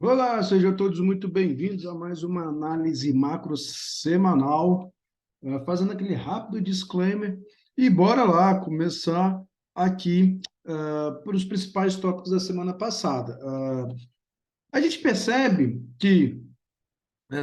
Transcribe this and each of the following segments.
Olá, sejam todos muito bem-vindos a mais uma análise macro semanal, fazendo aquele rápido disclaimer e bora lá começar aqui por os principais tópicos da semana passada. A gente percebe que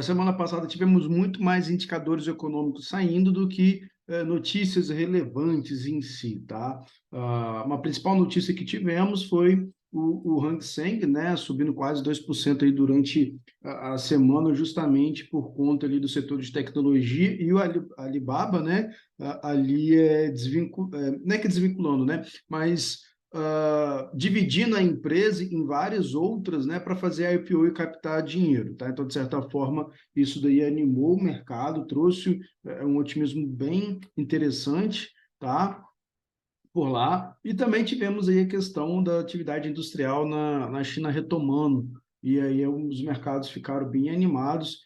semana passada tivemos muito mais indicadores econômicos saindo do que notícias relevantes em si, tá? Uma principal notícia que tivemos foi o Hang Seng, né, subindo quase 2% aí durante a semana, justamente por conta ali do setor de tecnologia e o Alibaba, né, ali não é que desvinculando, né, mas dividindo a empresa em várias outras, né, para fazer a IPO e captar dinheiro, tá? Então, de certa forma, isso daí animou o mercado, trouxe um otimismo bem interessante, tá? Por lá. E também tivemos aí a questão da atividade industrial na China retomando. E aí os mercados ficaram bem animados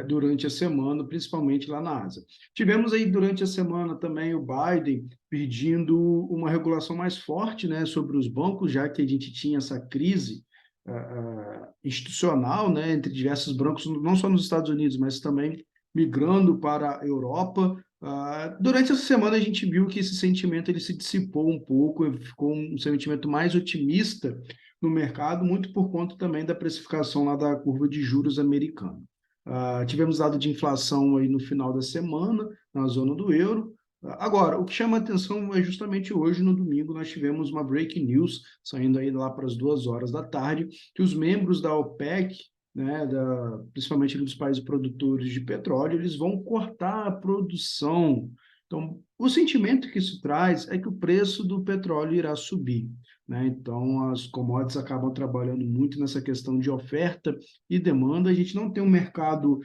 durante a semana, principalmente lá na Ásia. Tivemos aí durante a semana também o Biden pedindo uma regulação mais forte, né, sobre os bancos, já que a gente tinha essa crise institucional, né, entre diversos bancos, não só nos Estados Unidos, mas também migrando para a Europa. Durante essa semana a gente viu que esse sentimento ele se dissipou um pouco, ficou um sentimento mais otimista no mercado, muito por conta também da precificação lá da curva de juros americana. Tivemos dado de inflação aí no final da semana, na zona do euro. Agora, o que chama a atenção é justamente hoje, no domingo, nós tivemos uma breaking news, saindo aí lá para as 2 horas da tarde, que os membros da OPEC, né, principalmente dos países produtores de petróleo, eles vão cortar a produção. Então, o sentimento que isso traz é que o preço do petróleo irá subir, né? Então, as commodities acabam trabalhando muito nessa questão de oferta e demanda. A gente não tem um mercado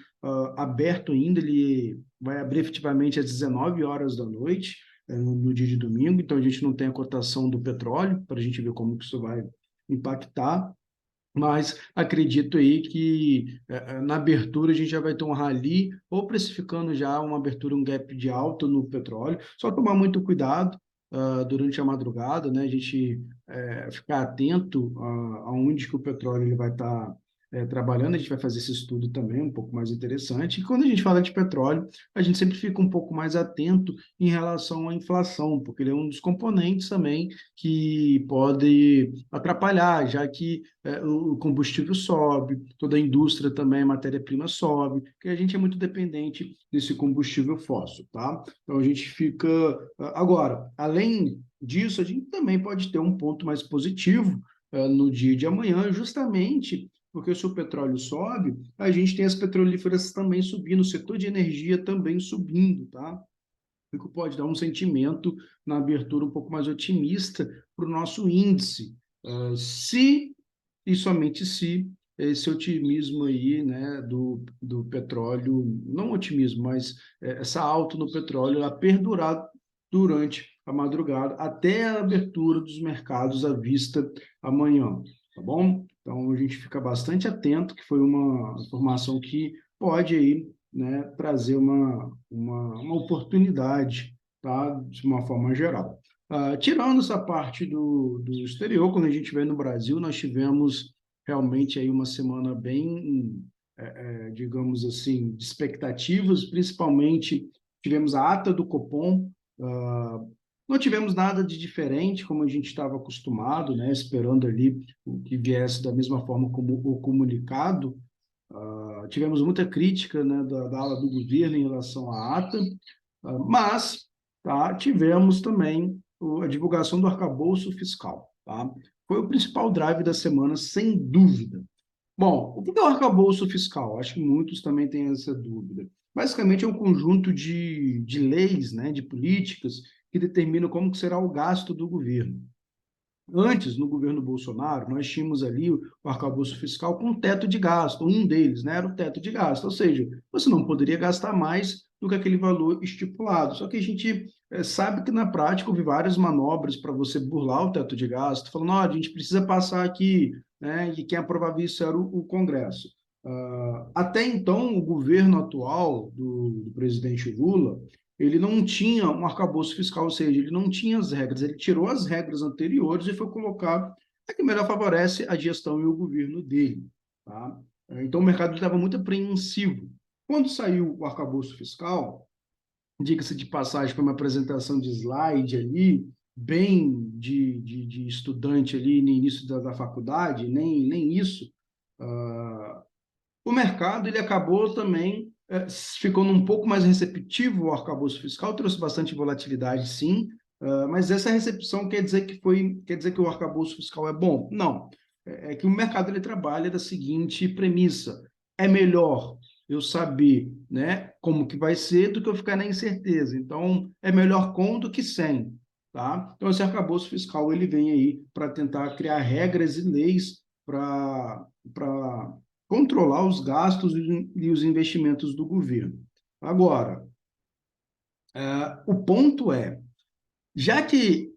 aberto ainda, ele vai abrir efetivamente às 19 horas da noite, no dia de domingo, então a gente não tem a cotação do petróleo, para a gente ver como que isso vai impactar. Mas acredito aí que na abertura a gente já vai ter um rally, ou precificando já uma abertura, um gap de alta no petróleo. Só tomar muito cuidado durante a madrugada, né? A gente ficar atento aonde que o petróleo ele vai estar trabalhando. A gente vai fazer esse estudo também, um pouco mais interessante. E quando a gente fala de petróleo, a gente sempre fica um pouco mais atento em relação à inflação, porque ele é um dos componentes também que pode atrapalhar, já que o combustível sobe, toda a indústria também, a matéria-prima sobe, porque a gente é muito dependente desse combustível fóssil, tá? Então a gente fica. Agora, além disso, a gente também pode ter um ponto mais positivo no dia de amanhã, justamente porque se o petróleo sobe, a gente tem as petrolíferas também subindo, o setor de energia também subindo, tá? O que pode dar um sentimento na abertura um pouco mais otimista para o nosso índice. Se e somente se esse otimismo aí, né, do petróleo, não otimismo, mas essa alta no petróleo, ela perdurar durante a madrugada até a abertura dos mercados à vista amanhã, tá bom? Então a gente fica bastante atento, que foi uma informação que pode aí, né, trazer uma oportunidade, tá, de uma forma geral. Tirando essa parte do exterior, quando a gente vem no Brasil, nós tivemos realmente aí uma semana bem, digamos assim, de expectativas, principalmente tivemos a ata do Copom, não tivemos nada de diferente, como a gente estava acostumado, né, esperando ali o que viesse da mesma forma como o comunicado. Tivemos muita crítica, né, da ala do governo em relação à ata, mas tá, tivemos também a divulgação do arcabouço fiscal. Tá? Foi o principal drive da semana, sem dúvida. Bom, o que é o arcabouço fiscal? Acho que muitos também têm essa dúvida. Basicamente, é um conjunto de leis, né, de políticas que determinam como que será o gasto do governo. Antes, no governo Bolsonaro, nós tínhamos ali o arcabouço fiscal com teto de gasto, um deles, né, era o teto de gasto, ou seja, você não poderia gastar mais do que aquele valor estipulado. Só que a gente sabe que na prática houve várias manobras para você burlar o teto de gasto, falando, a gente precisa passar aqui, né, e quem aprovava isso era o Congresso. Até então, o governo atual do presidente Lula, ele não tinha um arcabouço fiscal, ou seja, ele não tinha as regras, ele tirou as regras anteriores e foi colocar a que melhor favorece a gestão e o governo dele. tá? Então, o mercado estava muito apreensivo. Quando saiu o arcabouço fiscal, diga-se de passagem, foi uma apresentação de slide ali, bem de estudante ali no início da faculdade, nem isso. Uh, o mercado ele acabou também ficando um pouco mais receptivo ao arcabouço fiscal, trouxe bastante volatilidade, sim, mas essa recepção quer dizer que o arcabouço fiscal é bom? Não. É que o mercado ele trabalha da seguinte premissa: é melhor eu saber, né, como que vai ser do que eu ficar na incerteza. Então, é melhor com do que sem, tá? Então, esse arcabouço fiscal ele vem aí para tentar criar regras e leis para controlar os gastos e os investimentos do governo. Agora, o ponto é, já que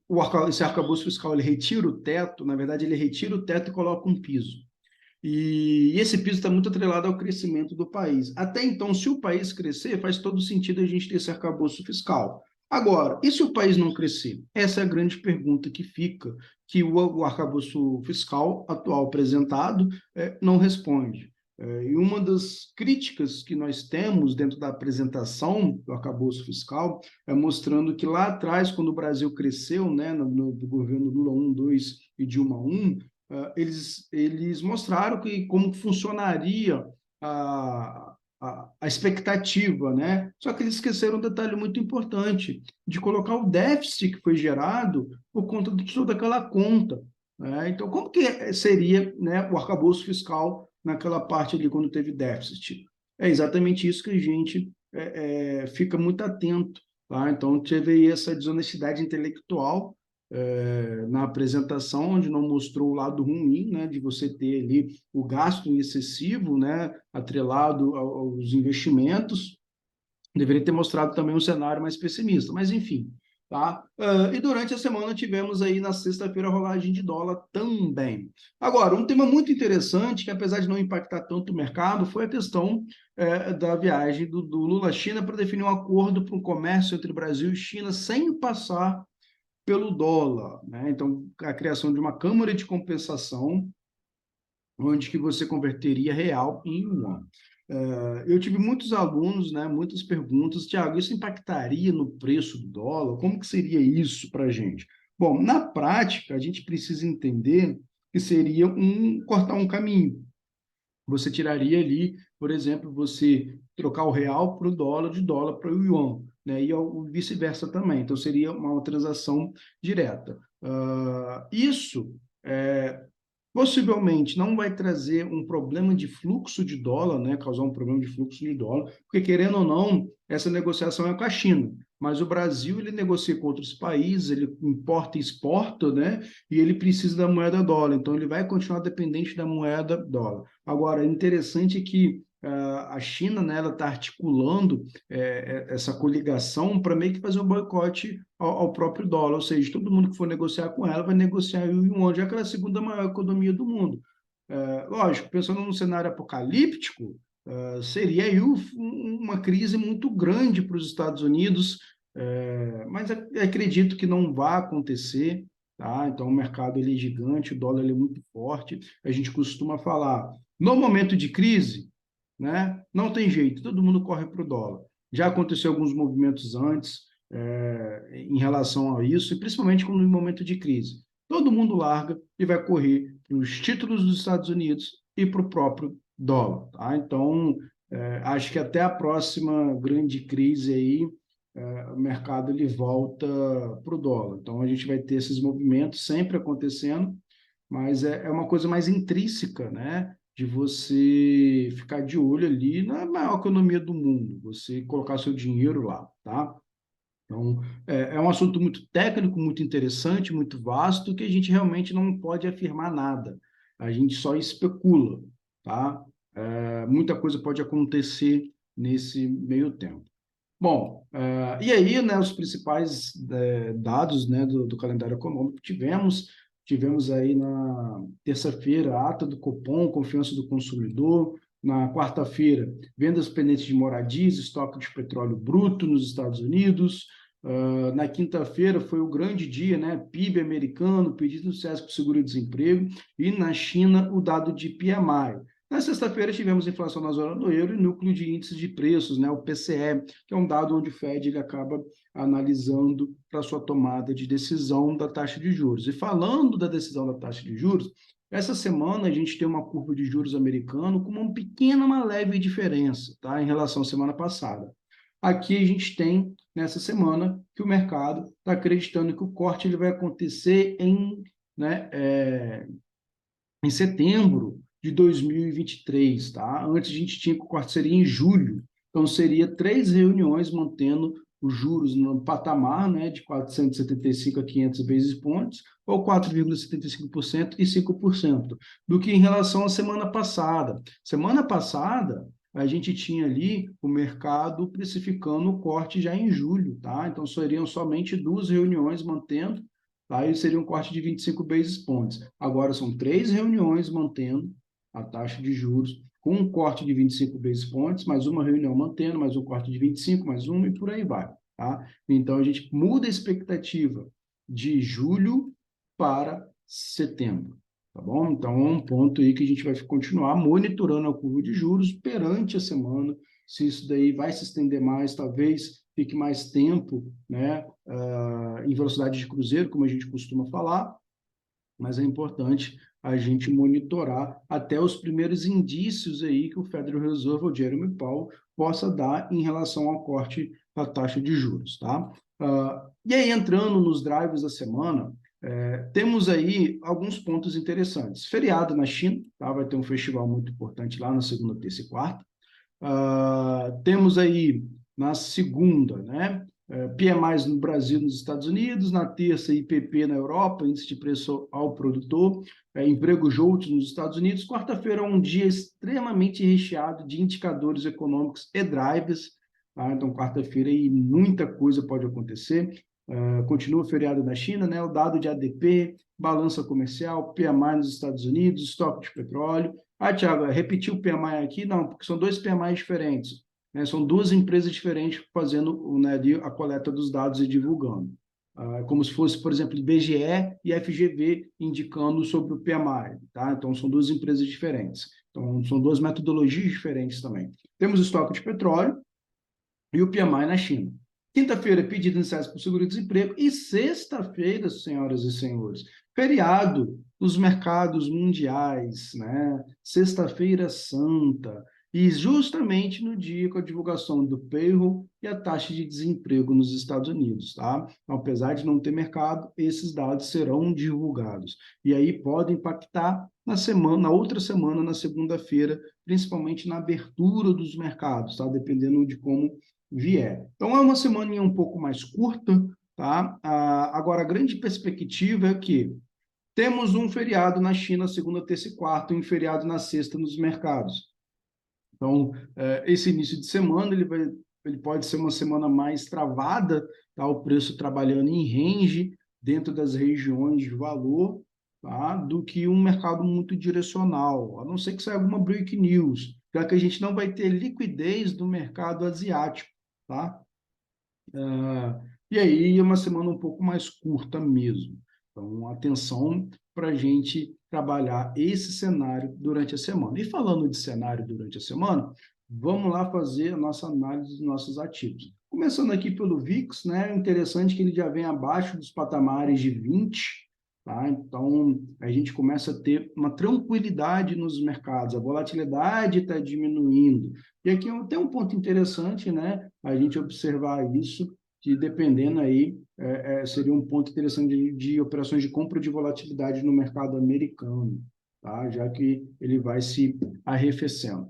esse arcabouço fiscal ele retira o teto, na verdade ele retira o teto e coloca um piso. E esse piso está muito atrelado ao crescimento do país. Até então, se o país crescer, faz todo sentido a gente ter esse arcabouço fiscal. Agora, e se o país não crescer? Essa é a grande pergunta que fica, que o arcabouço fiscal atual apresentado não responde. E uma das críticas que nós temos dentro da apresentação do arcabouço fiscal é mostrando que lá atrás, quando o Brasil cresceu, né, do governo Lula 1, 2 e Dilma 1, eles mostraram como funcionaria a expectativa, né? Só que eles esqueceram um detalhe muito importante, de colocar o déficit que foi gerado por conta de toda aquela conta, né? Então, como que seria, né, o arcabouço fiscal naquela parte ali quando teve déficit? É exatamente isso que a gente fica muito atento, tá? Então, teve aí essa desonestidade intelectual na apresentação, onde não mostrou o lado ruim, né, de você ter ali o gasto excessivo, né, atrelado aos investimentos. Deveria ter mostrado também um cenário mais pessimista, mas enfim. Tá? E durante a semana tivemos aí na sexta-feira a rolagem de dólar também. Agora, um tema muito interessante, que apesar de não impactar tanto o mercado, foi a questão da viagem do Lula à China para definir um acordo para o comércio entre Brasil e China sem passar pelo dólar, né? Então, a criação de uma câmara de compensação, onde que você converteria real em yuan. Eu tive muitos alunos, né, muitas perguntas, Tiago, isso impactaria no preço do dólar? Como que seria isso para a gente? Bom, na prática, a gente precisa entender que seria cortar um caminho. Você tiraria ali, por exemplo, você trocar o real para o dólar, de dólar para o yuan, né? E vice-versa também. Então, seria uma transação direta. Isso possivelmente não vai trazer um problema de fluxo de dólar, né? Causar um problema de fluxo de dólar, porque, querendo ou não, essa negociação é com a China. Mas o Brasil, ele negocia com outros países, ele importa e exporta, né? E ele precisa da moeda dólar. Então, ele vai continuar dependente da moeda dólar. Agora, é interessante que a China, né, ela está articulando essa coligação para meio que fazer um boicote ao próprio dólar, ou seja, todo mundo que for negociar com ela vai negociar em yuan, já que ela é a segunda maior economia do mundo. Lógico, pensando num cenário apocalíptico, seria aí uma crise muito grande para os Estados Unidos, mas acredito que não vai acontecer, tá? Então o mercado ele é gigante, o dólar ele é muito forte. A gente costuma falar, no momento de crise, né? Não tem jeito, todo mundo corre para o dólar. Já aconteceu alguns movimentos antes em relação a isso, e principalmente quando no momento de crise. Todo mundo larga e vai correr para os títulos dos Estados Unidos e para o próprio dólar. Tá? Então, acho que até a próxima grande crise aí, o mercado ele volta para o dólar. Então, a gente vai ter esses movimentos sempre acontecendo, mas é uma coisa mais intrínseca, né? De você ficar de olho ali na maior economia do mundo, você colocar seu dinheiro lá, tá? Então, é um assunto muito técnico, muito interessante, muito vasto, que a gente realmente não pode afirmar nada. A gente só especula, tá? Muita coisa pode acontecer nesse meio tempo. Bom, e aí, né, os principais dados, né, do calendário econômico tivemos aí na terça-feira a ata do Copom, confiança do consumidor, na quarta-feira, vendas pendentes de moradias, estoque de petróleo bruto nos Estados Unidos, na quinta-feira foi o grande dia, né, PIB americano, pedido do SESC para seguro-desemprego, e na China o dado de PMI. Na sexta-feira, tivemos inflação na zona do euro e núcleo de índices de preços, né, o PCE, que é um dado onde o Fed ele acaba analisando para sua tomada de decisão da taxa de juros. E falando da decisão da taxa de juros, essa semana a gente tem uma curva de juros americano com uma pequena, uma leve diferença, tá, em relação à semana passada. Aqui a gente tem, nessa semana, que o mercado está acreditando que o corte ele vai acontecer em setembro de 2023, tá? Antes a gente tinha que o corte seria em julho, então seria 3 reuniões mantendo os juros no patamar, né, de 475 a 500 basis points, ou 4,75% e 5%, do que em relação à semana passada. Semana passada, a gente tinha ali o mercado precificando o corte já em julho, tá? Então seriam somente 2 reuniões mantendo. Aí seria um corte de 25 basis points. Agora são 3 reuniões mantendo a taxa de juros, com um corte de 25 basis points, mais uma reunião mantendo, mais um corte de 25, mais uma e por aí vai. Tá? Então a gente muda a expectativa de julho para setembro. Tá bom? Então é um ponto aí que a gente vai continuar monitorando a curva de juros perante a semana, se isso daí vai se estender mais, talvez fique mais tempo, né, em velocidade de cruzeiro, como a gente costuma falar, mas é importante a gente monitorar até os primeiros indícios aí que o Federal Reserve, o Jeremy Powell, possa dar em relação ao corte da taxa de juros, tá? E aí, entrando nos drivers da semana, temos aí alguns pontos interessantes. Feriado na China, tá? Vai ter um festival muito importante lá na segunda, terça e quarta. Temos aí na segunda, né? PMIs no Brasil e nos Estados Unidos, na terça, IPP na Europa, índice de preço ao produtor, emprego juntos nos Estados Unidos. Quarta-feira é um dia extremamente recheado de indicadores econômicos e drivers, tá? Então, quarta-feira aí muita coisa pode acontecer. Continua o feriado na China, né? O dado de ADP, balança comercial, PMI nos Estados Unidos, estoque de petróleo. Thiago, repetir o PMI aqui? Não, porque são dois PMIs diferentes, né? São duas empresas diferentes fazendo, né, a coleta dos dados e divulgando. Como se fosse, por exemplo, IBGE e FGV indicando sobre o PMI. Tá? Então, são duas empresas diferentes. Então, são duas metodologias diferentes também. Temos o estoque de petróleo e o PMI na China. Quinta-feira, pedido iniciais por seguro-desemprego. E sexta-feira, senhoras e senhores, feriado nos mercados mundiais, né? Sexta-feira Santa. E justamente no dia com a divulgação do payroll e a taxa de desemprego nos Estados Unidos, tá? Então, apesar de não ter mercado, esses dados serão divulgados. E aí pode impactar na semana, na outra semana, na segunda-feira, principalmente na abertura dos mercados, tá? Dependendo de como vier. Então, é uma semaninha um pouco mais curta, tá? Agora, a grande perspectiva é que temos um feriado na China, segunda, terça e quarta, e um feriado na sexta nos mercados. Então, esse início de semana, ele pode ser uma semana mais travada, tá? O preço trabalhando em range, dentro das regiões de valor, tá? Do que um mercado muito direcional, a não ser que saia alguma break news, já que a gente não vai ter liquidez do mercado asiático, tá? E aí é uma semana um pouco mais curta mesmo. Então, atenção para a gente trabalhar esse cenário durante a semana. E falando de cenário durante a semana, vamos lá fazer a nossa análise dos nossos ativos. Começando aqui pelo VIX, né? Interessante que ele já vem abaixo dos patamares de 20, tá? Então, a gente começa a ter uma tranquilidade nos mercados, a volatilidade está diminuindo. E aqui tem um ponto interessante, né? A gente observar isso, que dependendo aí, seria um ponto interessante de operações de compra de volatilidade no mercado americano, tá? Já que ele vai se arrefecendo.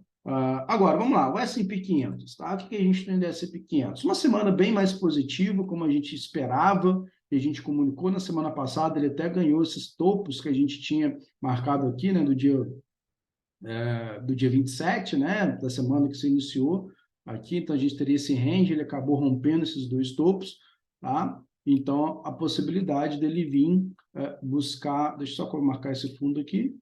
Agora, vamos lá, o S&P 500, tá? O que a gente tem do S&P 500? Uma semana bem mais positiva, como a gente esperava, que a gente comunicou na semana passada, ele até ganhou esses topos que a gente tinha marcado aqui, né, do dia 27, né, da semana que se iniciou aqui, então a gente teria esse range, ele acabou rompendo esses dois topos, tá? Então, a possibilidade dele vir buscar, deixa eu só marcar esse fundo aqui,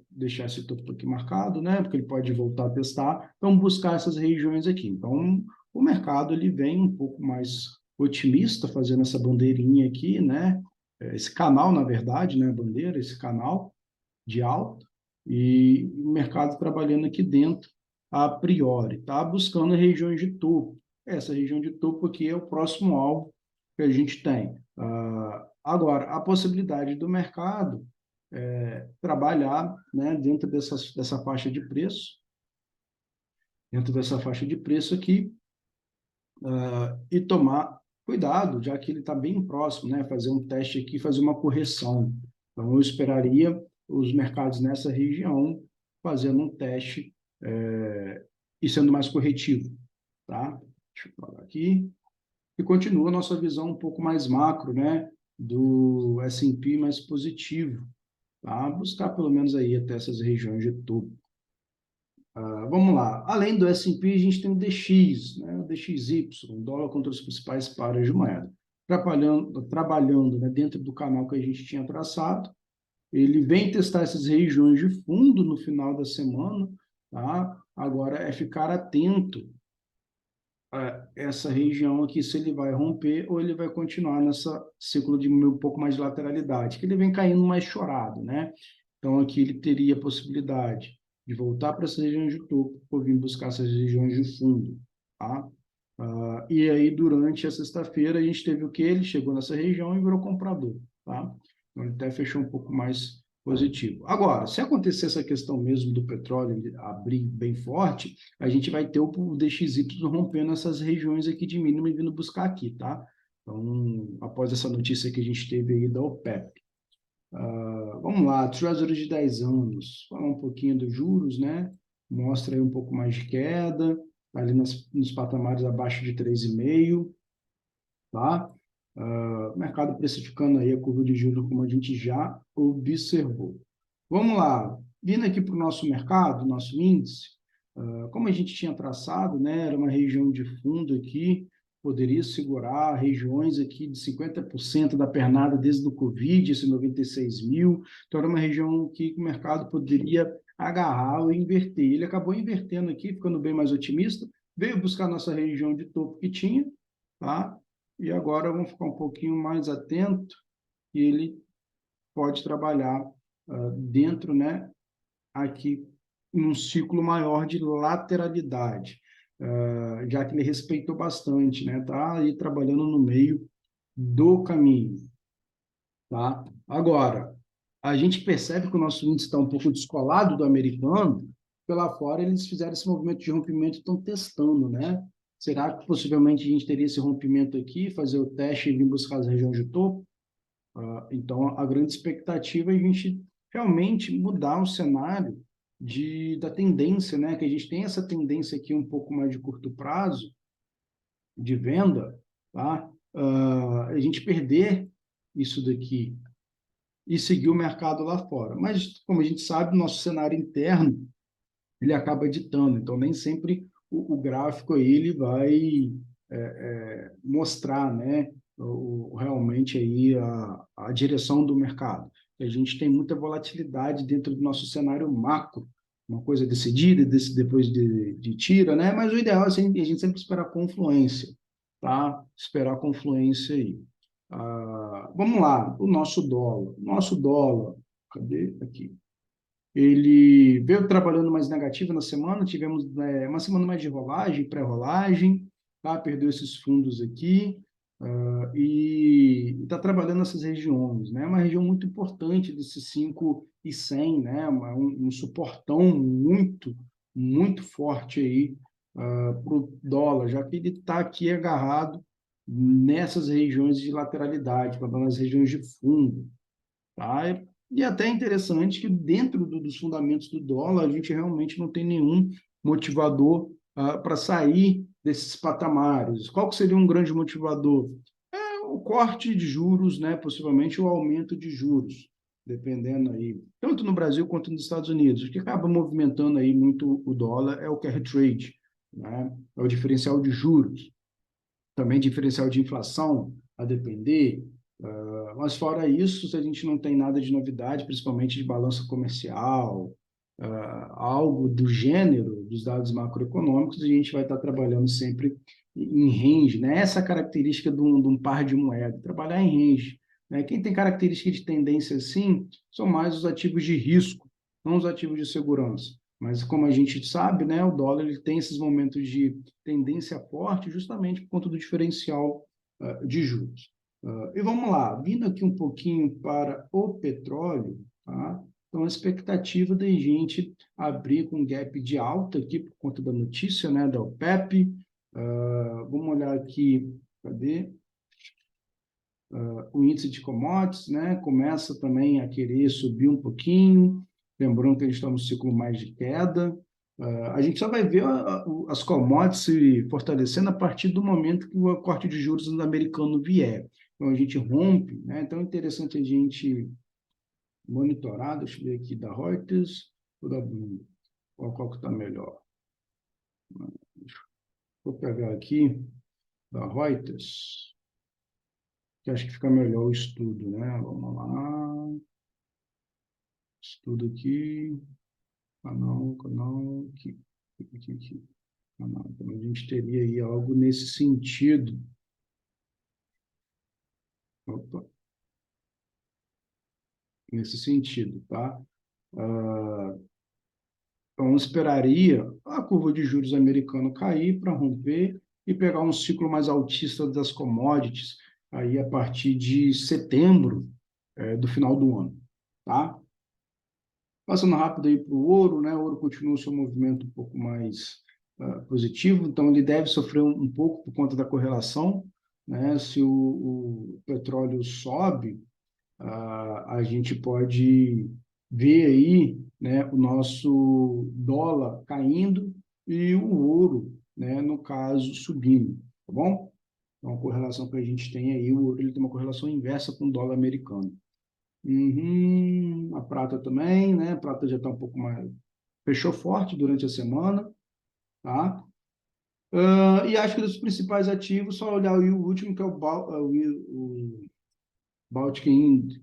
deixar esse topo aqui marcado, né, porque ele pode voltar a testar, então buscar essas regiões aqui. Então, o mercado ele vem um pouco mais otimista, fazendo essa bandeirinha aqui, né, esse canal, na verdade, né, bandeira, esse canal de alta, e o mercado trabalhando aqui dentro a priori, tá? Buscando regiões de topo. Essa região de topo aqui é o próximo alvo que a gente tem. Agora, a possibilidade do mercado trabalhar, né, dessa faixa de preço, dentro dessa faixa de preço aqui, e tomar cuidado, já que ele está bem próximo, né? Fazer um teste aqui, fazer uma correção. Então, eu esperaria os mercados nessa região fazendo um teste e sendo mais corretivo, tá? Deixa eu falar aqui. E continua a nossa visão um pouco mais macro, né? Do S&P mais positivo, tá? Buscar pelo menos aí até essas regiões de topo. Vamos lá. Além do S&P, a gente tem o DX, né? O DXY, dólar contra os principais pares de moeda. Trabalhando, né, dentro do canal que a gente tinha traçado, ele vem testar essas regiões de fundo no final da semana, tá? Agora é ficar atento a essa região aqui, se ele vai romper ou ele vai continuar nessa ciclo de um pouco mais de lateralidade, que ele vem caindo mais chorado, né? Então aqui ele teria a possibilidade de voltar para essas regiões de topo ou vir buscar essas regiões de fundo, tá? E aí durante a sexta-feira a gente teve o que? Ele chegou nessa região e virou comprador, tá? Então ele até fechou um pouco mais positivo. Agora, se acontecer essa questão mesmo do petróleo abrir bem forte, a gente vai ter o DXY rompendo essas regiões aqui de mínimo e vindo buscar aqui, tá? Então, após essa notícia que a gente teve aí da OPEP. Vamos lá, Treasury de 10 anos. Falar um pouquinho dos juros, né? Mostra aí um pouco mais de queda, tá ali nos patamares abaixo de 3,5, tá? Mercado precificando aí a curva de juros como a gente já observou. Vamos lá, vindo aqui para o nosso mercado, nosso índice, como a gente tinha traçado, né, era uma região de fundo aqui, poderia segurar regiões aqui de 50% da pernada desde o Covid, esse 96 mil, então era uma região que o mercado poderia agarrar ou inverter. Ele acabou invertendo aqui, ficando bem mais otimista, veio buscar nossa região de topo que tinha, tá? E agora vamos ficar um pouquinho mais atento e ele pode trabalhar dentro, né, aqui em um ciclo maior de lateralidade, já que ele respeitou bastante, né, tá aí trabalhando no meio do caminho, tá? Agora, a gente percebe que o nosso índice está um pouco descolado do americano, pela fora eles fizeram esse movimento de rompimento e estão testando, né? Será que possivelmente a gente teria esse rompimento aqui, fazer o teste e vir buscar as regiões de topo? Então, a grande expectativa é a gente realmente mudar o cenário da tendência, né? Que a gente tem essa tendência aqui um pouco mais de curto prazo, de venda, tá? A gente perder isso daqui e seguir o mercado lá fora. Mas, como a gente sabe, o nosso cenário interno, ele acaba ditando. Então, nem sempre o gráfico aí, ele vai mostrar, né, realmente aí a direção do mercado. A gente tem muita volatilidade dentro do nosso cenário macro, uma coisa decidida, depois de tira, né? Mas o ideal é a gente sempre esperar confluência, tá? Esperar confluência aí. Vamos lá, o nosso dólar. Nosso dólar, cadê? Aqui. Ele veio trabalhando mais negativo na semana, tivemos uma semana mais de rolagem, pré-rolagem, tá? Perdeu esses fundos aqui, e está trabalhando nessas regiões, né? Uma região muito importante desses 5,100, né? Um suportão muito forte aí para o dólar, já que ele está aqui agarrado nessas regiões de lateralidade, nas regiões de fundo, tá? E até é interessante que dentro dos fundamentos do dólar, a gente realmente não tem nenhum motivador para sair desses patamares. Qual que seria um grande motivador? O corte de juros, né? Possivelmente o aumento de juros, dependendo aí, tanto no Brasil quanto nos Estados Unidos. O que acaba movimentando aí muito o dólar é o carry trade, né? É o diferencial de juros, também diferencial de inflação, a depender. Mas fora isso, se a gente não tem nada de novidade, principalmente de balança comercial, algo do gênero dos dados macroeconômicos, a gente vai estar trabalhando sempre em range, né? Essa característica de um par de moeda, trabalhar em range, né? Quem tem característica de tendência assim, são mais os ativos de risco, não os ativos de segurança. Mas, como a gente sabe, né, o dólar ele tem esses momentos de tendência forte justamente por conta do diferencial de juros. E vamos lá, vindo aqui um pouquinho para o petróleo, tá? Então, a expectativa da gente abrir com um gap de alta aqui por conta da notícia, né, da OPEP. Vamos olhar aqui, cadê? O índice de commodities, né, começa também a querer subir um pouquinho, lembrando que a gente está no ciclo mais de queda. A gente só vai ver as commodities se fortalecendo a partir do momento que o corte de juros americano vier. Então, a gente rompe, né? Então, é interessante a gente monitorar, deixa eu ver aqui, da Reuters ou da Bloomberg, qual que está melhor. Vou pegar aqui da Reuters, que acho que fica melhor o estudo, né? Vamos lá. Estudo aqui. Canal, aqui. Canal. Então, a gente teria aí algo nesse sentido. Opa, nesse sentido, tá? Então, esperaria a curva de juros americano cair para romper e pegar um ciclo mais altista das commodities aí a partir de setembro do final do ano, tá? Passando rápido aí para o ouro, né? O ouro continua o seu movimento um pouco mais positivo, então ele deve sofrer um pouco por conta da correlação, né? Se o petróleo sobe, a gente pode ver aí, né, o nosso dólar caindo e o ouro, né, no caso, subindo, tá bom? Então, a correlação que a gente tem aí, o ouro ele tem uma correlação inversa com o dólar americano. A prata também, né? A prata já está um pouco mais... Fechou forte durante a semana, tá? E acho que dos principais ativos, só olhar o último, que é o Baltic,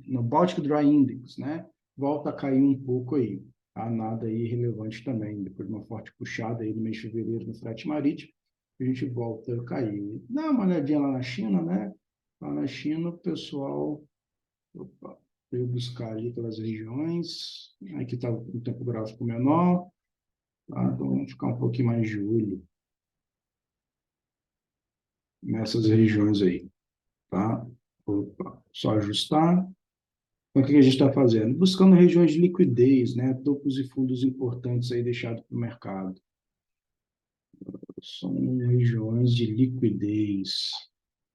no Baltic Dry Index, né? Volta a cair um pouco aí, tá? Nada aí relevante também, depois de uma forte puxada aí no mês de fevereiro no frete marítimo, a gente volta a cair. Dá uma olhadinha lá na China, né? Lá na China, o pessoal... Opa, veio buscar ali pelas regiões. Aqui está o tempo gráfico menor, tá? Então, vamos ficar um pouquinho mais de olho nessas regiões aí, tá? Opa, só ajustar. Então, o que a gente está fazendo? Buscando regiões de liquidez, né? Topos e fundos importantes aí deixados para o mercado. São regiões de liquidez.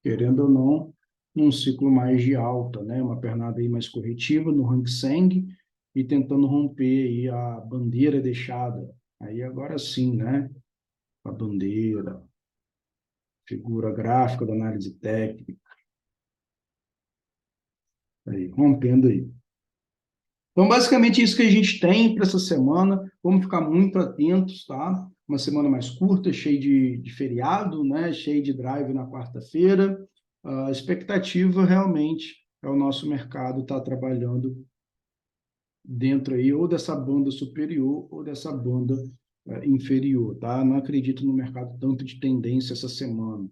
Querendo ou não, num ciclo mais de alta, né? Uma pernada aí mais corretiva no Hang Seng e tentando romper aí a bandeira deixada. Aí agora sim, né? A bandeira, figura gráfica da análise técnica, aí, rompendo aí. Então, basicamente, isso que a gente tem para essa semana. Vamos ficar muito atentos, tá? Uma semana mais curta, cheia de feriado, né? Cheia de drive na quarta-feira. A expectativa realmente é o nosso mercado estar trabalhando dentro aí ou dessa banda superior ou dessa banda inferior, tá? Não acredito no mercado tanto de tendência essa semana.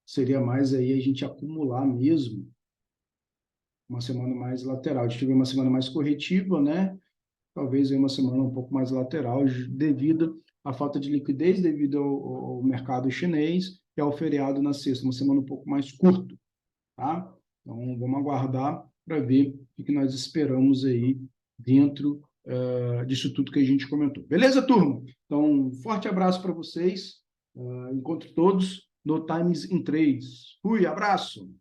Seria mais aí a gente acumular mesmo uma semana mais lateral. A gente teve uma semana mais corretiva, né? Talvez aí uma semana um pouco mais lateral, devido à falta de liquidez, devido ao mercado chinês e ao feriado na sexta, uma semana um pouco mais curta, tá? Então, vamos aguardar para ver o que nós esperamos aí dentro disso tudo que a gente comentou. Beleza, turma? Então, um forte abraço para vocês. Encontro todos no Times in Trades. Fui, abraço!